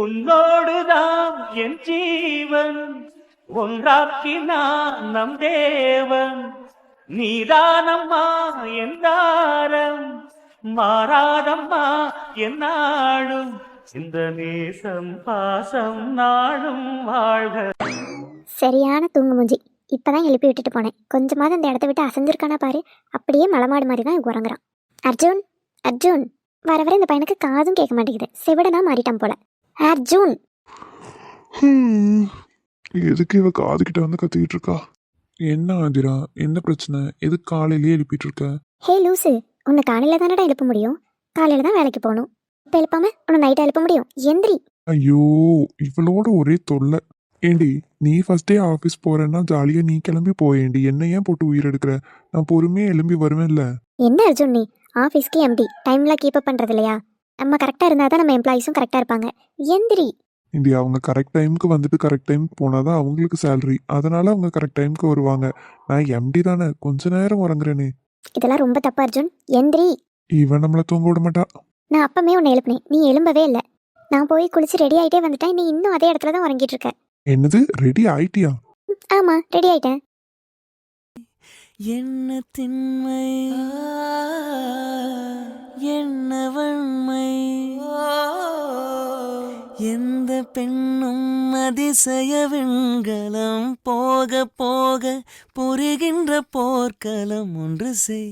உன்னோடுதான் என் ஜீவன் ஒன்றாக்கினான் நம் தேவன் நீதானம்மா என் தாரம் மாறாதம்மா என் நாடும் இந்த நேசம் பாசம் நாடும் வாழ்க. சரியான தூங்கு மூஞ்சி. இப்பதான் எழுப்பி விட்டுட்டு போனேன். கொஞ்சமாவது அந்த இடத்த விட்டு அசைஞ்சிருக்கானா பாரு. அப்படியே மலமாடு மாதிரி தான் உறங்குறான். அர்ஜுன் அர்ஜுன் வர வர இந்த பையனுக்கு காதும் கேட்க மாட்டேங்குது. செவிடனா மாறிட்டான் போல. அர்ஜுன் எதுக்கு இவ காதுகிட்ட வந்து கத்திக்கிட்டு இருக்கா? என்ன ஆதிரா, என்ன பிரச்சனை? எதுக்கு காலையிலேயே எழுப்பிட்டு இருக்க? ஹே லூசு, உன்னை காலையில தானடா எழுப்ப முடியும். காலையில தான் வேலைக்கு போகணும். இப்போ எழுப்பாம உன்னை நைட்டா எழுப்ப முடியும்? எந்திரி. ஐயோ, இவளோட ஒரே தொல்லை. ஏண்டி, நீ ஃபர்ஸ்ட் டே ஆஃபீஸ் போறேன்னா ஜாலியா நீ கிளம்பி போயேண்டி. என்ன ஏன் போட்டு உயிர் எடுக்கிற? நான் பொறுமையா எழும்பி வருவேன்ல. என்ன அர்ஜுன் நீ ஆஃபீஸ்க்கு எம்டி டைம்ல கீப் அப் பண்றது இல்லையா? நம்ம கரெக்டா இருந்தா தான் நம்ம எம்ப்ளாயிஸும் கரெக்டா இருப்பாங்க. எந்திரி. இண்டி, அவங்க கரெக்ட் டைமுக்கு வந்துட்டு கரெக்ட் டைமுக்கு போனாதான் அவங்களுக்கு சேலரி. அதனால அவங்க கரெக்ட் டைமுக்கு வருவாங்க. நான் எம்டி தானே, கொஞ்ச நேரம் உறங்குறேனே. இதெல்லாம் ரொம்ப தப்பு அர்ஜுன். எந்திரி. இவன் நம்மள தூங்க விட மாட்டா. நான் அப்பமே உன்னை எழுப்பினேன், நீ எழும்பவே இல்லை. நான் போய் குளிச்சு ரெடி ஆயிட்டே வந்துட்டேன். நீ இன்னும் அதே இடத்துல தான் உறங்கிட்டு இருக்க. என்னது, ரெடி ஆயிட்டியா? ஆமா, ரெடி ஆயிட்டேன். என்ன திண்மை என்ன வன்மை எந்த பெண்ணும் அதிசய வெண்கலம் போக போக புரிகின்ற போர்க்களம் ஒன்று செய்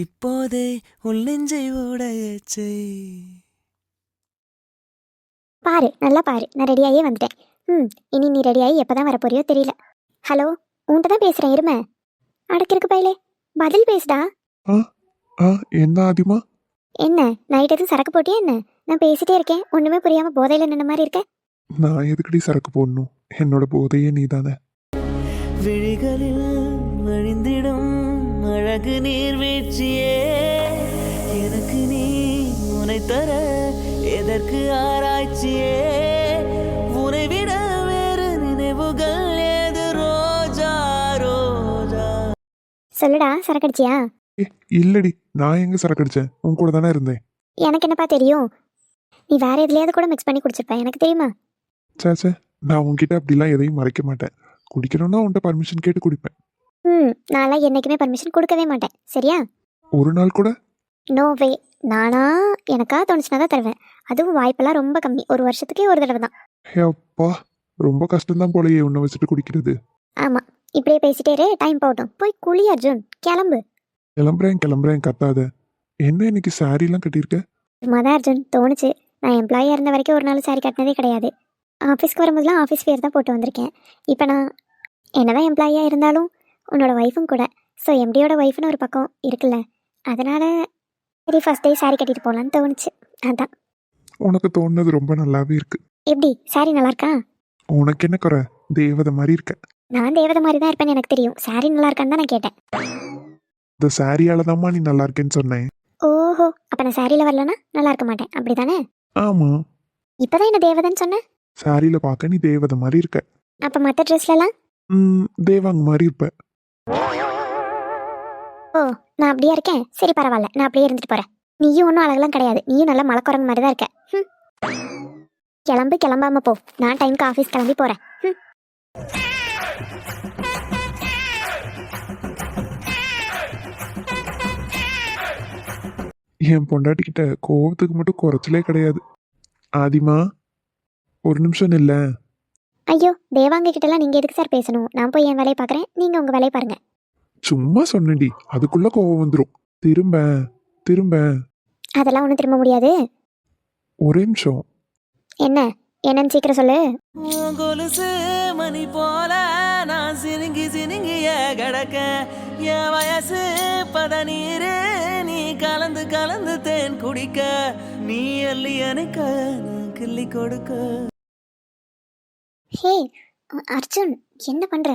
இப்போதே உள்ளெஞ்சை உடையச்சை. பாரு, நல்லா பாரு, நான் ரெடியாகவே வந்துட்டேன். இனி நீ ரெடியாகி எப்போதான் வரப்போறியோ தெரியல. ஹலோ, உன்கிட்ட தான் பேசுகிறேன். இருமை அடக்கிருக்கு பையலே, பதில் பேசுடா. என்ன ஆதிமா? என்ன நைட் எதுவும் சரக்கு போட்டியா என்ன? நான் பேசிட்டே இருக்கேன், ஒன்றுமே புரியாமல் போதையில் நின்ன மாதிரி இருக்கேன். நான் எதுக்கடி சரக்கு போடணும்? என்னோட போதையே நீ தானே. விழிகளில் வழிந்திடும் அழகு நீர்வீழ்ச்சியே எனக்கு நீ உனை தர எதற்கு ஆராய்ச்சியே உனை விட வேறு நினைவுகள் ஏது ரோஜா ரோஜா. சொல்லுடா, சரக்கடிச்சியா? இல்லடி, நான் எங்க சரக்கு அடிச்சேன்? உன் கூட தானே இருந்தேன். எனக்கு என்னப்பா தெரியும்? நீ வேற எதுலையாவது கூட மிக்ஸ் பண்ணி குடிச்சிருப்பேன், எனக்கு தெரியுமா? சேச்சே, நான் உன்கிட்ட அப்படிலாம் எதையும் மறைக்க மாட்டேன். குடிக்கணும்னா உன்கிட்ட பர்மிஷன் கேட்டு குடிப்பேன். நான்லாம் என்னைக்குமே பர்மிஷன் கொடுக்கவே மாட்டேன், சரியா? ஒரு நாள் கூட? No way. நானா எனக்கா தோணுச்சுனா தான் தருவேன். அதுவும் வாய்ப்பெல்லாம் ரொம்ப கம்மி. ஒரு வருஷத்துக்கே ஒரு தடவை தான். அப்பா, ரொம்ப கஷ்டம்தான் போலயே உன்னை வச்சுட்டு குடிக்கிறது. ஆமாம், இப்படியே பேசிட்டே டைம் போகட்டும். போய் குளி அர்ஜுன், கிளம்பு. கிளம்புறேன் கத்தாத. என்ன இன்னைக்கு சாரிலாம் கட்டியிருக்க? சும்மாதான் அர்ஜுன், தோணுச்சு. நான் எம்ப்ளாயாக இருந்த வரைக்கும் ஒரு நாள் சாரி கட்டினதே கிடையாது. ஆஃபீஸ்க்கு வரும்போதுலாம் ஆஃபீஸ் வேர் தான் போட்டு வந்திருக்கேன். இப்போ நான் என்னதான் எம்ப்ளாயியாக இருந்தாலும் உன்னோட ஒய்ஃபும் கூட. ஸோ எம்டியோட ஒய்ஃப்னு ஒரு பக்கம் இருக்குல்ல, அதனால் சரி ஃபர்ஸ்ட் டே சாரி கட்டிட்டு போகலான்னு தோணுச்சு. அதான். உனக்கு தோணுது ரொம்ப நல்லாவே இருக்கு. எப்படி, சாரி நல்லா இருக்கா? உனக்கு என்ன குறை? தேவதை மாதிரி இருக்க. நான் தேவதை மாதிரி தான் இருப்பேன்னு எனக்கு தெரியும். சாரி நல்லா இருக்கான்னு தான் நான் கேட்டேன். இந்த சாரியால தான்மா நீ நல்லா இருக்கேன்னு சொன்னேன். ஓஹோ, அப்போ நான் சாரியில் வரலன்னா நல்லா இருக்க மாட்டேன், அப்படி தானே? ஆமா, இப்போதான் என்ன தேவதைன்னு சொன்னேன். சாரியில பார்க்க நீ தேவதை மாதிரி இருக்க. அப்போ மற்ற ட்ரெஸ்லலாம் தேவாங்க மாதிரி இருப்ப. ஓ, நான் அப்படியே இருக்கேன். சரி பரவாயில்ல, நான் அப்படியே இருந்துட்டு போகிறேன். நீயும் ஒன்றும் அழகெல்லாம் கிடையாது. நீயும் நல்லா மலைக்குரங்கு மாதிரி தான் இருக்க. கிளம்பாம போ. நான் டைமுக்கு ஆஃபீஸ் கிளம்பி போகிறேன். என் பொண்டாட்டிக்கிட்ட கோவத்துக்கு மட்டும் குறைச்சலே கிடையாது. ஆதிமா, ஒரு நிமிஷம் இல்லை. ஐயோ, தேவாங்க கிட்டலாம் நீங்கள் எதுக்கு சார் பேசணும்? நான் போய் என் வேலையை பார்க்குறேன், நீங்கள் உங்கள் வேலையை பாருங்கள். சும்மா சொன்னேன்டி, அதுக்குள்ள கோவம் வந்துடும். திரும்ப அதெல்லாம் ஒன்றும் திரும்ப முடியாது. ஒரே நிமிஷம். என்னன்னு சீக்கிரம் சொல்லு. கொலுசு மணி போல நான் சினுங்கிய கடக்க என் வயசு பதநீரு நீ கலந்து தேன் குடிக்க நீ அள்ளி அணைக்க நான் கிள்ளி கொடுக்க. ஹே அர்ஜுன், என்ன பண்ற?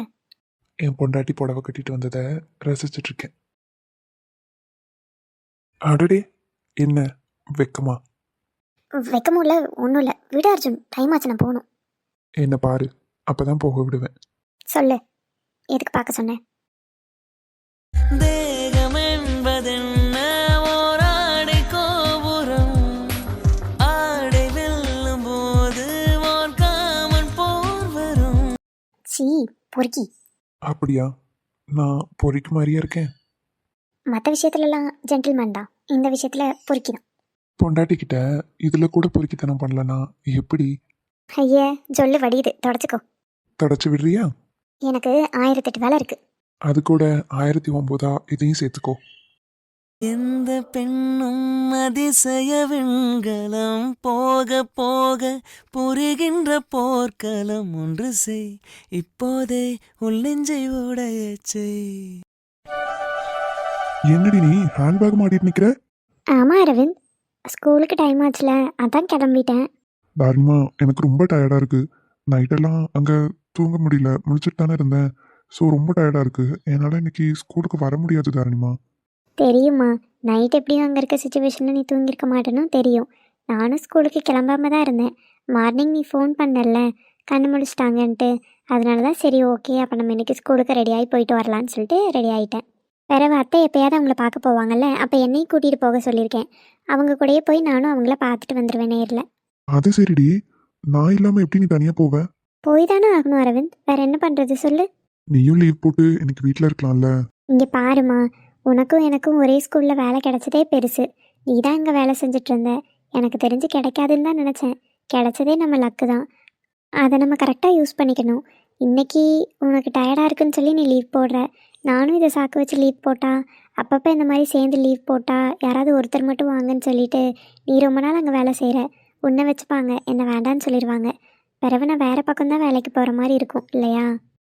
என் பொண்டாட்டி புடவை கட்டிட்டு வந்ததை ரசிச்சுட்டு இருக்கேன். அடடே, என்ன வெக்கமா? வெக்கமும் இல்லை, ஒன்றும் இல்லை. விட அர்ஜுன், டைம் ஆச்சு, நான் போகணும். என்ன பாரு, அப்பதான் போக விடுவேன். சொல்லு, எதுக்கு பார்க்க சொன்னேன்? தேகம் என்பதென்ன ஓராடை கோபுரம் ஆடை வெல்லும் போது சீ, பொறுக்கி. அப்படியா? நான் பொறிக்கு மாதிரியே இருக்கேன். மற்ற விஷயத்துலலாம் ஜென்டில்மேன் தான், இந்த விஷயத்தில் பொறுக்கி தான். பொண்டாட்டிக்கிட்ட இதில் கூட பொறுக்கித்தனம் பண்ணலனா எப்படி? ஐயே, சொல்லு வடியுது, தொடச்சிக்கோ. தடச்சு விடுறியா? எனக்கு 1008 வேலை இருக்குது. அது கூட 1009 இதையும் சேர்த்துக்கோ. எந்த பெண்ணும் அதிசய விண்கலம் போக போக புரிகின்ற போர்க்களம் ஒன்று செய் இப்போதே உள்ளெஞ்சை உடைய செய். என்னடி நீ ஹேண்ட்பேக் மாட்டிட்டு நிற்கிற? ஆமாம் அரவிந்த், ஸ்கூலுக்கு டைம் ஆச்சுல, அதான் கிளம்பிட்டேன். தாரிமா, எனக்கு ரொம்ப டயர்டாக இருக்குது. நைட்டெல்லாம் அங்கே தூங்க முடியல, முழிச்சிட்டு தானே இருந்தேன். ஸோ ரொம்ப டயர்டாக இருக்குது. என்னால் இன்னைக்கு ஸ்கூலுக்கு வர முடியாது தாரிணிமா. தெரியுமா, நைட் எப்படியும் அங்கே இருக்க சுச்சுவேஷனில் நீ தூங்கியிருக்க மாட்டேன்னு தெரியும். நானும் ஸ்கூலுக்கு கிளம்பாம தான் இருந்தேன். மார்னிங் நீ ஃபோன் பண்ணல கண்ணு முடிச்சிட்டாங்கன்ட்டு, அதனால தான் சரி ஓகே அப்போ நம்ம இன்றைக்கி ஸ்கூலுக்கு ரெடியாகி போயிட்டு வரலான்னு சொல்லிட்டு ரெடி ஆகிட்டேன். பிறகு அத்தை எப்போயாவது அவங்கள பார்க்க போவாங்கல்ல, அப்போ என்னையும் கூட்டிகிட்டு போக சொல்லியிருக்கேன். அவங்க கூடயே போய் நானும் அவங்கள பார்த்துட்டு வந்துடுவேன் நேரில். அது சரிடி, நான் இல்லாமல் எப்படி நீ தனியாக போவ? போய் தானே ஆகணும் அரவிந்த், வேற என்ன பண்ணுறது சொல்லு. நீயும் லீவ் போட்டு எனக்கு வீட்டில் இருக்கலாம்ல. இங்கே பாருமா, உனக்கும் எனக்கும் ஒரே ஸ்கூலில் வேலை கிடைச்சதே பெருசு. நீ தான் இங்கே வேலை செஞ்சுட்டு இருந்த. எனக்கு தெரிஞ்சு கிடைக்காதுன்னு தான் நினச்சேன். கிடைச்சதே நம்ம லக்கு தான். அதை நம்ம கரெக்டாக யூஸ் பண்ணிக்கணும். இன்றைக்கி உனக்கு டயர்டாக இருக்குன்னு சொல்லி நீ லீவ் போடுற. நானும் இதை சாக்கு வச்சு லீவ் போட்டா, அப்பப்போ இந்த மாதிரி சேர்ந்து லீவ் போட்டால் யாராவது ஒருத்தர் மட்டும் வாங்கன்னு சொல்லிட்டு நீ ரொம்ப நாள் அங்கே வேலை செய்கிற. உன்னை வச்சுப்பாங்க, என்ன வேண்டான்னு சொல்லிடுவாங்க. பிறகு நான் வேறு பக்கம்தான் வேலைக்கு போகிற மாதிரி இருக்கும் இல்லையா?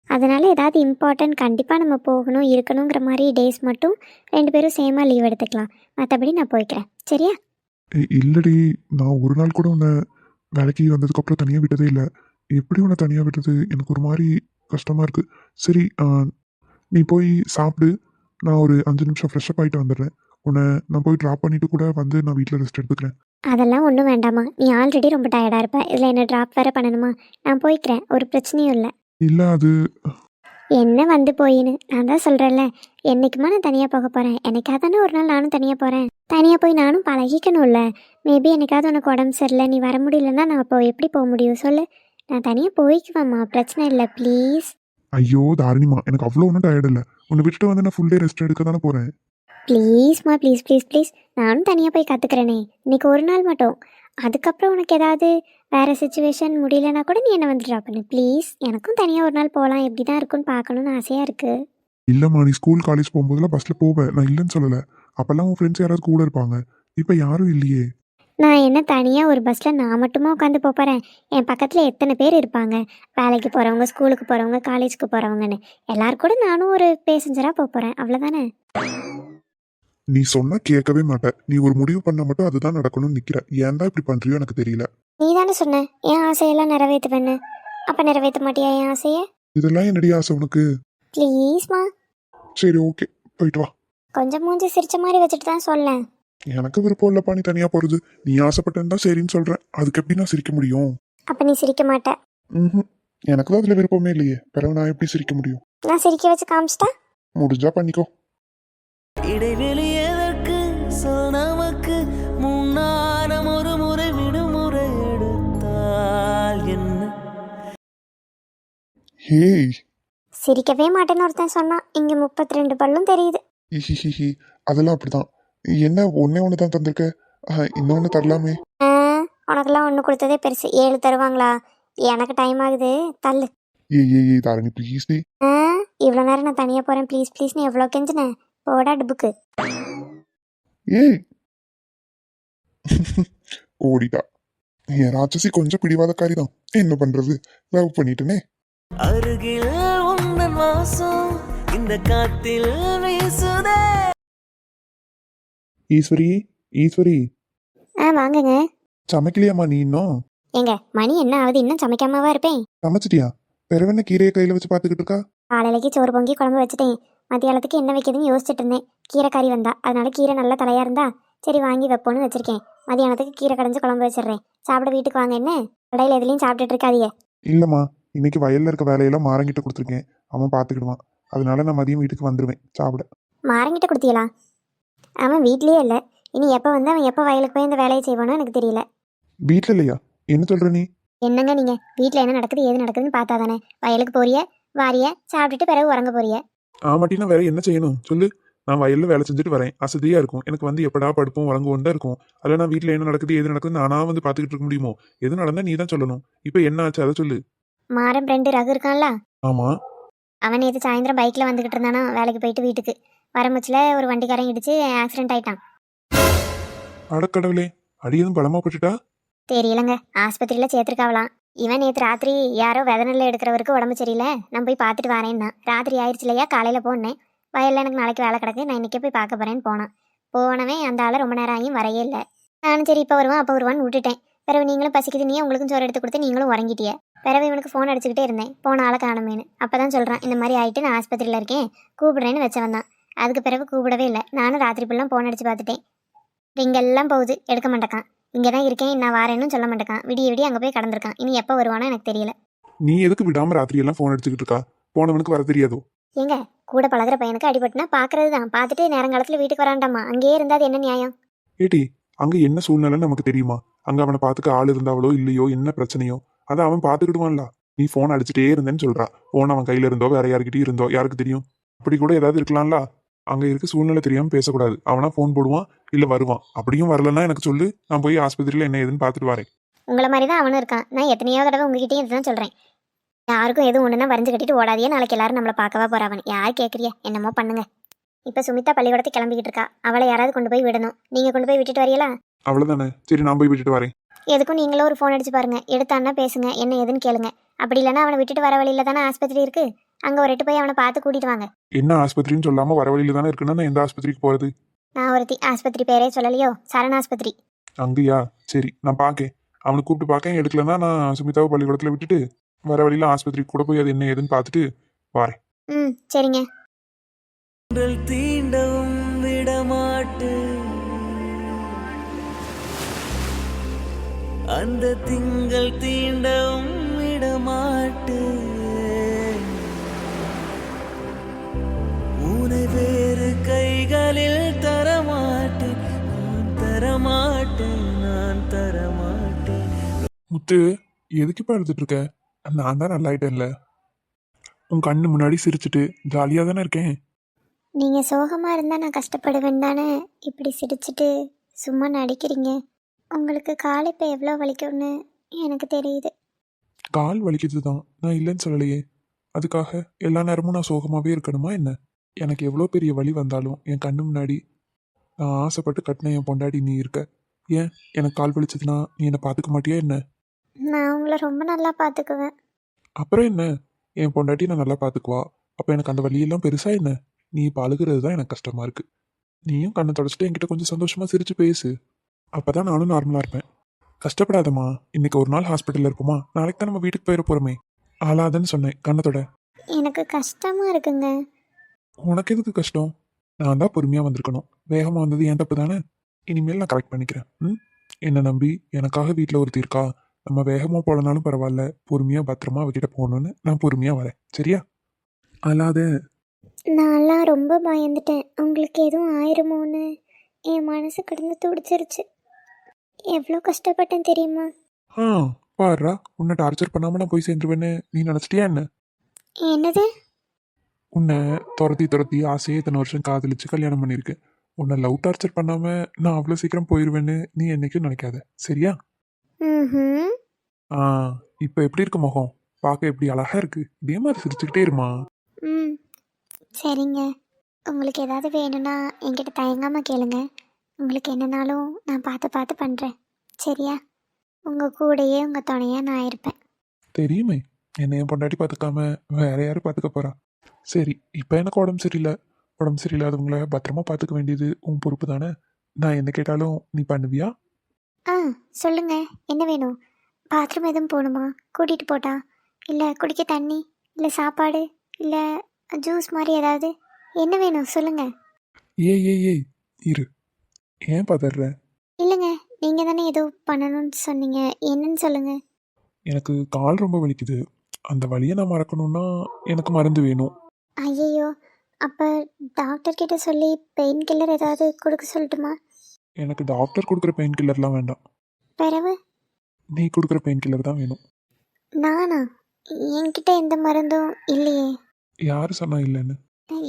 அதனால் ஏதாவது இம்பார்ட்டன்ட் கண்டிப்பாக நம்ம போகணும் இருக்கணுங்கிற மாதிரி டேஸ் மட்டும் 2 பேரும் சேமாக லீவ் எடுத்துக்கலாம். மற்றபடி நான் போய்க்கிறேன், சரியா? இல்லடி, நான் ஒரு நாள் கூட உன்னை வேலைக்கு வந்ததுக்கப்புறம் தனியாக விட்டதே இல்லை. எப்படி உன்னை தனியாக விட்டது எனக்கு ஒரு மாதிரி கஷ்டமாக இருக்குது. சரி, நீ போய் சாப்பிடு. நான் ஒரு 5 நிமிஷம் ஃப்ரெஷ்அப் ஆகிட்டு வந்துடுறேன். உன்னை நான் போய் ட்ராப் பண்ணிவிட்டு கூட வந்து நான் வீட்டில் ரெஸ்ட் எடுத்துக்கிறேன். அதெல்லாம் ஒன்றும் வேண்டாமா, நீ ஆல்ரெடி ரொம்ப டயர்டாக இருப்ப. இதில் என்ன ட்ராப் வேறு பண்ணணுமா? நான் போய்க்கிறேன், ஒரு பிரச்சனையும் இல்லை. இல்லை, அது என்ன வந்து போயின்னு நான் தான் சொல்கிறேன்ல, என்றைக்குமா நான் தனியாக போக போகிறேன். என்னைக்காவது தானே ஒரு நாள் நானும் தனியாக போகிறேன். தனியாக போய் நானும் பழகிக்கணும்ல. மேபி என்னைக்காவது உனக்கு உடம்பு சரியில்லை, நீ வர முடியலன்னா நான் இப்போ எப்படி போக முடியும் சொல்லு? நான் தனியாக போய்க்குவேம்மா, பிரச்சனை இல்லை, ப்ளீஸ். ஐயோ தாரிணிமா, எனக்கு அவ்வளோ ஒன்றும் டயர்ட் இல்லை. உன்னை விட்டுட்டு வந்து நான் ஃபுல் டே ரெஸ்ட் எடுக்க தானே போகிறேன். ப்ளீஸ்மா, ப்ளீஸ் ப்ளீஸ் ப்ளீஸ். நானும் தனியாக போய் கற்றுக்கிறேனே, இன்றைக்கி ஒரு நாள் மட்டும். அதுக்கப்புறம் உனக்கு ஏதாவது வேறு சுச்சுவேஷன் முடியலன்னா கூட நீ என்ன வந்து ட்ராப் பண்ணு ப்ளீஸ். எனக்கும் தனியாக ஒரு நாள் போகலாம், எப்படி தான் இருக்குன்னு பார்க்கணுன்னு ஆசையாக இருக்குது. இல்லைம்மா, நீ ஸ்கூல் காலேஜ் போகும்போதெல்லாம் பஸ்ஸில் போவேன், நான் இல்லைன்னு சொல்லலை. அப்போல்லாம் உன் ஃப்ரெண்ட்ஸ் யாராவது கூட இருப்பாங்க. இப்போ யாரும் இல்லையே. நான் என்ன தனியாக ஒரு பஸ்ஸில் நான் மட்டுமா உட்காந்து போகிறேன்? என் பக்கத்தில் எத்தனை பேர் இருப்பாங்க, வேலைக்கு போகிறவங்க, ஸ்கூலுக்கு போகிறவங்க, காலேஜுக்கு போகிறவங்கன்னு. எல்லாரும் கூட நானும் ஒரு பேசஞ்சராக போகிறேன், அவ்வளோதானே? நீ சொன்னா கேட்கவே மாட்டேன். நீ ஒரு முடிவு பண்ண மட்டும் அதுதான் நடக்கணும்னு நிக்கிற. ஏன் தான் இப்படி பண்றியோ எனக்கு தெரியல. நீ தானே சொன்ன என் ஆசையெல்லாம் நிறைவேற்றுவேன்னு. அப்போ நிறைவேற்ற மாட்டியா என் ஆசையை? இதெல்லாம் என்னடி ஆசை உனக்கு? ப்ளீஸ்மா. சரி, ஓகே, போயிட்டு வா. கொஞ்சம் மூஞ்சி சிரிச்ச மாதிரி வச்சுட்டு தான் சொல்லேன். எனக்கு விருப்பம் இல்லப்பா நீ தனியா போறது. நீ ஆசைப்பட்டேன்னு தான் சரின்னு சொல்றேன். அதுக்கு எப்படி நான் சிரிக்க முடியும்? அப்போ நீ சிரிக்க மாட்ட. எனக்கு தான் அதுல விருப்பமே இல்லையே. பிறகு நான் எப்படி சிரிக்க முடியும்? நான் சிரிக்க வச்சு காமிச்சிட்டா? முடிஞ்சா பண்ணிக்கோ. இடைவெளி எதற்கு சொல், நமக்கு முன்னாரம் ஒரு முறை விடுமுறை எடுத்தால் என்ன? ஹேய், சிரிக்கவே மாட்டேன்னு ஒருத்தன் சொன்னான். இங்கே 32 பல்லும் தெரியுது. ஹிஹிஹி, அதெல்லாம் அப்படிதான். என்ன ஒன்னே ஒன்று தான் தந்திருக்க, இன்னொன்று தரலாமே. உனக்கெல்லாம் ஒன்று கொடுத்ததே பெருசு, 7 தருவாங்களா? எனக்கு டைம் ஆகுது, தள்ளு. ஏய் தாரணி ப்ளீஸ் டே. இவ்வளோ நேரம் நான் தனியாக போகிறேன் ப்ளீஸ் ப்ளீஸ்னு எவ்வளோ கெஞ்சினேன். போடா டுபுக்கு. ஏய் ஓடிட்டா. என் ராட்சசி கொஞ்சம் பிடிவாதக்காரி தான். என்ன பண்றது, லவ் பண்ணிட்டேனே. அருகில் உந்தன் வாசம் இந்த காத்தில் வீசுதே. ஈஸ்வரி வாங்குங்க. சமைக்கலையாம்மா நீ இன்னும்? ஏங்க மணி என்ன ஆகுது, இன்னும் சமைக்காமவா இருப்பேன்? சமைச்சிட்டியா? பெருவென்ன கீரையை கையில வச்சு பார்த்துக்கிட்டு இருக்கா? காலையிலக்கு சோறு பொங்கி குழம்பு வச்சுட்டேன். மத்தியானத்துக்கு என்ன வைக்கிறதுன்னு யோசிச்சுட்டு இருந்தேன். கீரை கறி வந்தா, அதனால கீரை நல்லா தலையாக இருந்தா சரி வாங்கி வைப்போன்னு வச்சிருக்கேன். மதியானத்துக்கு கீரை கடைஞ்சு குழம்பு வச்சிடுறேன். சாப்பிட வீட்டுக்கு வாங்க. என்ன கடையில் எதுலையும் சாப்பிட்டுட்டு இருக்காதீங்க. இல்லம்மா, இன்னைக்கு வயல்ல இருக்க வேலையெல்லாம் மாறங்கிட்ட கொடுத்துருக்கேன். அவன் பார்த்துக்கிடுவான். அதனால நான் மதியம் வீட்டுக்கு வந்துடுவேன் சாப்பிட. மாறங்கிட்ட கொடுத்தீங்களா? அவன் வீட்லேயே இல்லை. இனி எப்போ வந்து அவன் எப்போ வயலுக்கு போய் இந்த வேலையை செய்வானோ எனக்கு தெரியல. வீட்டில் இல்லையா? என்ன சொல்ற நீ? என்னங்க நீங்கள் வீட்டில் என்ன நடக்குது ஏது நடக்குதுன்னு பார்த்தா தானே. வயலுக்கு போறிய வாரிய சாப்பிட்டுட்டு பிறகு உறங்க போறிய. ஆமாட்டினா வேற என்ன செய்யணும் சொல்லு. நான் வயல்ல வேலை செஞ்சுட்டு வரேன், அசதியா இருக்கும் எனக்கு. வந்து எப்படா படுப்போம் உறங்குவோம் தான் இருக்கும். அதில் நான் வீட்டில் என்ன நடக்குது எது நடக்குது நானா வந்து பார்த்துக்கிட்டு இருக்க முடியுமோ? எது நடந்தா நீ தான் சொல்லணும். இப்போ என்ன ஆச்சு அதை சொல்லு. மாறன் ஃப்ரெண்டு ரகு இருக்கான்ல, ஆமா. அவன் நேற்று சாயந்தரம் பைக்கில் வந்துக்கிட்டு இருந்தானா வேலைக்கு போயிட்டு வீட்டுக்கு. வரமுச்சில் ஒரு வண்டிக்காரன் இடிச்சு ஆக்சிடென்ட் ஆயிட்டான். அடக்கடவுளே, அடி எதுவும் பலமா பட்டுட்டா? தெரியலங்க, ஆஸ்பத்திரியில் சேர்த்துருக்காவலாம். இவன் நேற்று ராத்திரி யாரோ வெதநெல்ல எடுக்கிறவருக்கு உடம்பு சரியில்லை, நான் போய் பார்த்துட்டு வரேன்னா. ராத்திரி ஆயிடுச்சு இல்லையா, காலையில் போனேன். வயலில் எனக்கு நாளைக்கு வேலை கிடக்கு, நான் இன்றைக்கே போய் பார்க்க போகிறேன்னு போனவன் அந்த ஆளை ரொம்ப நேரம் ஆகியும் வரையே இல்லை. நானும் சரி இப்போ வருவான் அப்போ வருவான்னு விட்டுட்டேன். பிறகு நீங்களும் பசிக்குது, நீ உங்களுக்கும் சோறு எடுத்து கொடுத்து நீங்களும் உறங்கிட்டிய. பிறகு இவனுக்கு ஃபோன் அடிச்சுக்கிட்டே இருந்தேன், போன ஆளை காணுமேனு. அப்போ தான் சொல்கிறான், இந்த மாதிரி ஆகிட்டு நான் ஆஸ்பத்திரியில் இருக்கேன் கூப்பிடுறேன்னு வச்சவன் தான். அதுக்கு பிறகு கூப்பிடவே இல்லை. நானும் ராத்திரி ஃபுல்லாக ஃபோன் அடித்து பார்த்துட்டேன். ரிங்கெல்லாம் போகுது, எடுக்க மாட்டேக்கான். இங்கே தான் இருக்கேன் நான் வாரேன்னு சொல்ல மாட்டேக்கான். விடிய விடிய அங்கே போய் கடந்திருக்கான். இனி எப்போ வருவானோ எனக்கு தெரியல. நீ எதுக்கு விடாம ராத்திரி எல்லாம் ஃபோன் அடிச்சுக்கிட்டு இருக்கா? போனவனுக்கு வர தெரியாதோ? ஏங்க, கூட பழகுற பையனுக்கு அடிபட்டுனா பார்க்கறது தான், பார்த்துட்டு நேரங்காலத்தில் வீட்டுக்கு வராண்டாமா. அங்கேயே இருந்தால் அது என்ன நியாயம்? ஏட்டி, அங்க என்ன சூழ்நிலைன்னு நமக்கு தெரியுமா? அங்க அவனை பார்த்துக்க ஆள் இருந்தாவளோ இல்லையோ, என்ன பிரச்சனையோ அதை அவன் பார்த்துக்கிடுவான்ல. நீ ஃபோன் அடிச்சுட்டே இருந்தேன்னு சொல்றா. ஃபோன் அவன் கையில இருந்தோ வேற யாருக்கிட்டே இருந்தோ யாருக்கு தெரியும்? அப்படி கூட ஏதாவது இருக்கலாம்ல. அங்க இருக்க சூழ்நிலை தெரியாம பேசக்கூடாது. அவனா ஃபோன் போடுவான் இல்ல வருவான். அப்படியும் வரலன்னா எனக்கு சொல்லு, நான் போய் ஆஸ்பத்திரியில என்ன ஏதுன்னு பார்த்துட்டு வரேன். உங்களை மாதிரி தான் அவனும் இருக்கான். நான் எத்தனையோ தடவை உங்ககிட்டயும் இதுதான் சொல்கிறேன். யாருக்கும் எதுவும் ஒன்றுனா வரைஞ்சு கட்டிட்டு ஓடாதியே, நாளைக்கு எல்லாரும் நம்மளை பார்க்கவா போறாவன். யார் கேட்குறியா? என்னமோ பண்ணுங்க. இப்போ சுமிதா பள்ளிக்கூடத்துக்கு கிளம்பிக்கிட்டு இருக்கா. அவளை யாராவது கொண்டு போய் விடணும். நீங்கள் கொண்டு போய் விட்டுட்டு வரீங்களா? அவ்வளவுதானே, சரி நான் போய் விட்டுட்டு வரேன். எதுக்கும் நீங்களும் ஒரு ஃபோன் அடிச்சு பாருங்க, எடுத்தான்னா பேசுங்க, என்ன ஏதுன்னு கேளுங்க. அப்படி இல்லைன்னா அவனை விட்டுட்டு வர வழியில தானே ஆஸ்பத்திரி இருக்கு, அங்கே ஒரு எட்டு போய் அவனை பார்த்து கூட்டிட்டு வாங்க. என்ன ஆஸ்பத்திரின்னு சொல்லாம வர வழியில தானே இருக்குன்னா நான் எந்த ஆஸ்பத்திரிக்கு போறது? நான் ஒருத்தி ஆஸ்பத்திரி பேரே சொல்லலையோ, சரண் ஆஸ்பத்திரி. அங்கேயா? சரி நான் பார்க்கேன். அவனுக்கு கூப்பிட்டு பார்க்கேன். எடுக்கலன்னா நான் சுமிதாவை பள்ளிக்கூடத்துல விட்டுட்டு வர வழியில ஆஸ்பத்திரிக்கு கூட போய் அது என்ன ஏதுன்னு பார்த்துட்டு வரேன். ம், சரிங்க. உடல் தீண்டவும் விடமாட்டு, அந்த திங்கள் தீண்டவும் விடமாட்டு, உனை வேறு கைகளில் தரமாட்டேன், நான் தரமாட்டேன், நான் தரமாட்டேன். முத்து, எதுக்கு இப்போ எடுத்துட்டு இருக்க? நான் தான் நல்லாயிட்டேன்ல. உன் கண்ணு முன்னாடி சிரிச்சுட்டு ஜாலியாக தானே இருக்கேன். நீங்கள் சோகமாக இருந்தால் நான் கஷ்டப்படுவேன் தானே இப்படி சிரிச்சிட்டு சும்மா நடிக்கிறீங்க. உங்களுக்கு கால் இப்போ எவ்வளோ வலிக்கும்னு எனக்கு தெரியுது. கால் வலிக்குது தான், நான் இல்லைன்னு சொல்லலையே. அதுக்காக எல்லா நேரமும் நான் சோகமாகவே இருக்கணுமா என்ன? எனக்கு எவ்வளோ பெரிய வலி வந்தாலும் என் கண்ணு முன்னாடி நான் ஆசைப்பட்டு கட்டின என் பொண்டாடி நீ இருக்க. ஏன் எனக்கு கால் வலிச்சதுன்னா நீ என்னை பார்த்துக்க மாட்டியா என்ன? நான் உங்களை ரொம்ப நல்லா பார்த்துக்குவேன். அப்புறம் என்ன, என் பொண்டாட்டி நான் நல்லா பார்த்துக்குவா. அப்போ எனக்கு அந்த வலியெல்லாம் பெருசா என்ன? நீ இப்போ அழுகிறது தான் எனக்கு கஷ்டமா இருக்கு. நீயும் கண்ணை தொடச்சிட்டு என்கிட்ட கொஞ்சம் சந்தோஷமா சிரிச்சு பேசு. அப்பதான் நானும் நார்மலா இருப்பேன். கஷ்டப்படாதம்மா, இன்னைக்கு ஒரு நாள் ஹாஸ்பிட்டல்ல இருப்போமா, நாளைக்கு தான் நம்ம வீட்டுக்கு போயிட போறோமே. ஆளாதன்னு சொன்னேன் கண்ணத்தோட. எனக்கு கஷ்டமாக இருக்குங்க. உனக்கு எதுக்கு கஷ்டம்? நான் தான் பொறுமையா வந்திருக்கணும். வேகமா வந்தது ஏன் தப்பு தானே. இனிமேல் நான் கரெக்ட் பண்ணிக்கிறேன். என்னை நம்பி எனக்காக வீட்டில் ஒருத்தி இருக்கா. நம்ம வேகமாக போலனாலும் பரவாயில்ல, பொறுமையா பத்திரமா அவகிட்ட போகணும்னு நான் பொறுமையா வரேன். சரியா? அல்லாத நான்லாம் ரொம்ப பயந்துட்டேன், உங்களுக்கு எதுவும் ஆயிருமோன்னு. என் மனசு கிடந்து துடிச்சிருச்சு. எவ்வளோ கஷ்டப்பட்டேன் தெரியுமா? பாருடா, உன்னை டார்ச்சர் பண்ணாம நான் போய் சேர்ந்துருவேன்னு நீ நினைச்சிட்டியா என்ன? என்னது? உன்னை துரத்தி ஆசையே இத்தனை வருஷம் காதலிச்சு கல்யாணம் பண்ணியிருக்கேன். உன்னை லவ் டார்ச்சர் பண்ணாம நான் அவ்வளோ சீக்கிரம் போயிடுவேன்னு நீ என்னைக்கும் நினைக்காத. சரியா? ம். இப்போ எப்படி இருக்கு முகம்? பார்க்க எப்படி அழகா இருக்கு. இதே மாதிரி சிரிச்சுக்கிட்டே இருமா. ம், சரிங்க. உங்களுக்கு ஏதாவது வேணும்னா என்கிட்ட தயங்காமல் கேளுங்க. உங்களுக்கு என்னன்னாலும் நான் பார்த்து பார்த்து பண்ணுறேன். சரியா? உங்கள் கூடயே உங்கள் துணையாக நான் இருப்பேன். தெரியுமே, என்னை என் பொண்டாட்டி பார்த்துக்காம வேற யாரும் பார்த்துக்க போறா. சரி, இப்போ எனக்கு உடம்பு சரியில்லை. உடம்பு சரியில்லாதவங்கள பத்திரமா பார்த்துக்க வேண்டியது உன் பொறுப்பு தானே. நான் என்ன கேட்டாலும் நீ பண்ணுவியா? சொல்லுங்க, என்ன வேணும்? பாத்ரூம் எதுவும் போகணுமா? கூட்டிகிட்டு போட்டா? இல்லை குடிக்க தண்ணி, இல்லை சாப்பாடு, இல்லை ஜூஸ் மாதிரி ஏதாவது? என்ன வேணும் சொல்லுங்க. ஏய் இரு, ஏன் பதற? இல்லைங்க, நீங்கள் தானே ஏதோ பண்ணணும்னு சொன்னீங்க, என்னன்னு சொல்லுங்க. எனக்கு கால் ரொம்ப வலிக்குது. அந்த வலியை நான் மறக்கணும்னா எனக்கு மருந்து வேணும். ஐயையோ, அப்போ டாக்டர்கிட்ட சொல்லி பெயின் கில்லர் ஏதாவது கொடுக்க சொல்லட்டுமா? எனக்கு டாக்டர் கொடுக்குற பெயின் கில்லர்லாம் வேண்டாம். பிறகு நீ கொடுக்குற பெயின் கில்லர் தான் வேணும். நானா? என்கிட்ட எந்த மருந்தும் இல்லையே. யார் சொன்னா இல்லைன்னு?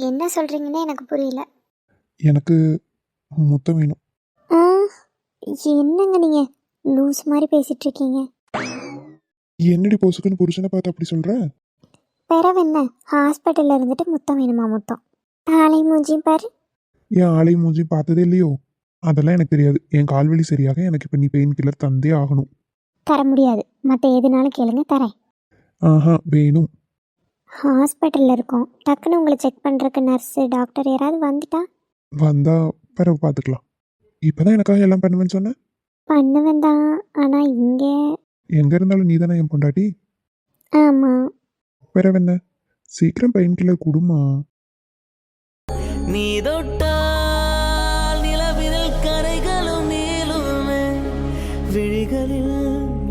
என்ன சொல்கிறீங்கன்னு எனக்கு புரியல. எனக்கு முத்தம் வேணும். ஆ, என்னங்க நீங்கள் லூஸ் மாதிரி பேசிகிட்டு இருக்கீங்க. என்னடி பொசுக்குன்னு புருஷனை பார்த்து அப்படி சொல்ற? பிறவு என்ன, ஹாஸ்பிட்டலில் இருந்துட்டு முத்தம் வேணுமா? முத்தம் ஆளை மூஞ்சியும் பாரு. என் ஆளையும் மூஞ்சியும் பார்த்ததே இல்லையோ? அதெல்லாம் எனக்கு தெரியாது. என் கால்வலி சரியாக எனக்கு இப்போ நீ பெயின் கில்லர் தந்தே ஆகணும். தர முடியாது, மற்ற எதுனாலும் கேளுங்க, தரேன். ஆஹா, வேணும். ஹாஸ்பிட்டலில் இருக்கோம், டக்குன்னு உங்களை செக் பண்ணுறக்கு நர்ஸு டாக்டர் யாராவது வந்துட்டா? வந்தா பிறகு பார்த்துக்கலாம். இப்போதான் எனக்காக எல்லாம் பண்ணுவேன்னு சொன்னேன். பண்ணுவேன் தான், ஆனால் இங்கே. எங்கே இருந்தாலும் நீ தானே என் பொண்டாட்டி. ஆமாம். பிறகு என்ன, சீக்கிரம் பெயின் கில்லர் கொடுமா. நீ தொட்டால் நிலவினில் கரைகளும் நீளுமே, விழிகளில்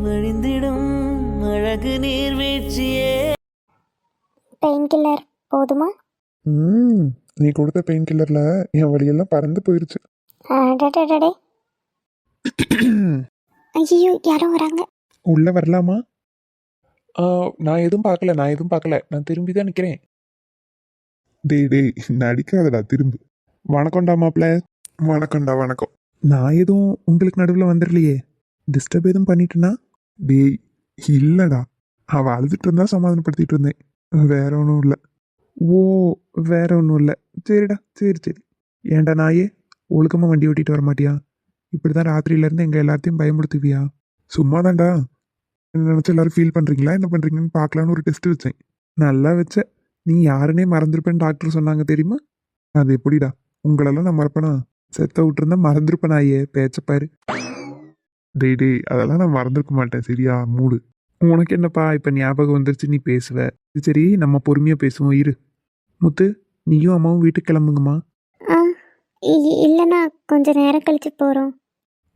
வழிந்திடும் அழகு நீர்வீழ்ச்சியே. பெயின் கில்லர் போதுமா? நீ கொடுத்த பெயின் கில்லரில் என் வழியெல்லாம் பறந்து போயிருச்சு. அடடடடே. ஐயோ, யாரோ வராங்க. உள்ளே வரலாமா? நான் எதுவும் பார்க்கல. நான் திரும்பி தான் நிற்கிறேன். டேய் நடிக்காதடா, திரும்பு. வணக்கம்டா மாப்ள. வணக்கம். நான் எதுவும் உங்களுக்கு நடுவில் வந்துடலையே. டிஸ்டர்ப் எதுவும் பண்ணிட்டேன்னா? டேய் இல்லைடா, அவள் அழுதுட்டு இருந்தா சமாதானப்படுத்திட்டு இருந்தேன். வேற ஒன்றும் இல்லை. ஓ, வேற ஒன்றும் இல்லை. சரிடா, சரி. ஏன்டா நாயே, ஒழுக்கமாக வண்டி ஓட்டிட்டு வர மாட்டியா? இப்படி தான் ராத்திரியிலேருந்து எங்கள் எல்லாத்தையும் பயமுடுத்துவியா? சும்மா தான்டா. நினச்சி எல்லாரும் ஃபீல் பண்ணுறீங்களா, என்ன பண்ணுறீங்கன்னு பார்க்கலான்னு ஒரு டெஸ்ட் வச்சேன். நல்லா வச்ச. நீ யாருன்னே மறந்துருப்பேன்னு டாக்டர் சொன்னாங்க தெரியுமா? அது எப்படிடா, உங்களெல்லாம் நான் மறப்பேனா? செத்த விட்டுருந்தா மறந்துருப்பேன் நாயே, பேச்சப்பாரு. டேய் அதெல்லாம் நான் மறந்துருக்க மாட்டேன், சரியா? மூடு. உனக்கு என்னப்பா இப்போ ஞாபகம் வந்துருச்சு, நீ பேசுவ. சரி, நம்ம பொறுமையாக பேசுவோம், இரு. முத்து, நீயும் அம்மாவும் வீட்டுக்கு கிளம்புங்கம்மா. ஆ, இல்லைண்ணா, கொஞ்சம் நேரம் கழிச்சு போகிறோம்.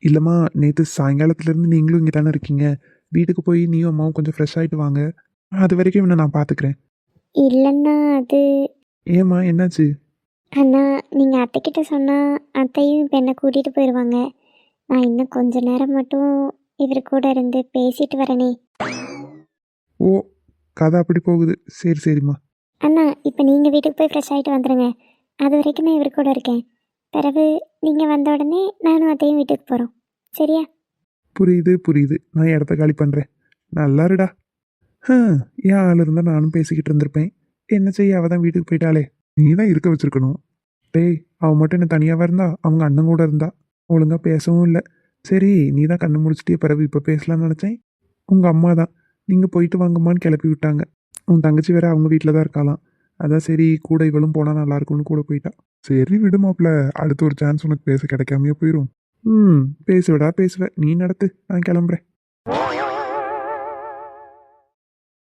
இல்லைம்மா, நேற்று சாயங்காலத்துலேருந்து நீங்களும் இங்கே தானே இருக்கீங்க. வீட்டுக்கு போய் நீயும் அம்மாவும் கொஞ்சம் ஃப்ரெஷ் ஆகிட்டு வாங்க. அது வரைக்கும் இவனை நான் பார்த்துக்கிறேன். இல்லைண்ணா, அது. ஏம்மா, என்னாச்சு? அண்ணா, நீங்கள் அத்தைக்கிட்ட சொன்னால் அத்தையும் இப்போ என்னை கூட்டிகிட்டு போயிடுவாங்க. நான் இன்னும் கொஞ்ச நேரம் மட்டும் இவர் கூட இருந்து பேசிட்டு வரேனே. ஓ, கதை அப்படி போகுது. சரிம்மா. அண்ணா, இப்போ நீங்கள் வீட்டுக்கு போய் ஃப்ரெஷ் ஆகிட்டு வந்துடுங்க. அது வரைக்கும் நான் இவர் கூட இருக்கேன். பிறகு நீங்கள் வந்த உடனே நானும் அத்தையும் வீட்டுக்கு போகிறோம், சரியா? புரியுது. நான் இடத்த காலி பண்ணுறேன். நல்லா இருடா. என் ஆள் இருந்தால் நானும் பேசிக்கிட்டு இருந்திருப்பேன். என்ன செய்ய, அவள் தான் வீட்டுக்கு போயிட்டாளே. நீ தான் இருக்க வச்சிருக்கணும். டேய், அவள் மட்டும் என்ன தனியாகவா இருந்தா? அவங்க அண்ணன் கூட இருந்தா. ஒழுங்காக பேசவும் இல்லை. சரி, நீ தான் கண்ணு முடிச்சிட்டே, பிறகு இப்போ பேசலான்னு நினச்சேன். உங்கள் அம்மா தான் நீங்கள் போயிட்டு வாங்கம்மான்னு கிளப்பி விட்டாங்க. உன் தங்கச்சி வேற அவங்க வீட்டில் தான் இருக்காளாம். அதான் சரி, கூட இவளும் போனால் நல்லாயிருக்கும்னு கூட போயிட்டா. சரி விடுமாப்ல, அடுத்த ஒரு சான்ஸ் உனக்கு பேச கிடைக்காமையே போயிடும். பேசுவடா, நீ நடத்து, நான் கிளம்புறேன்.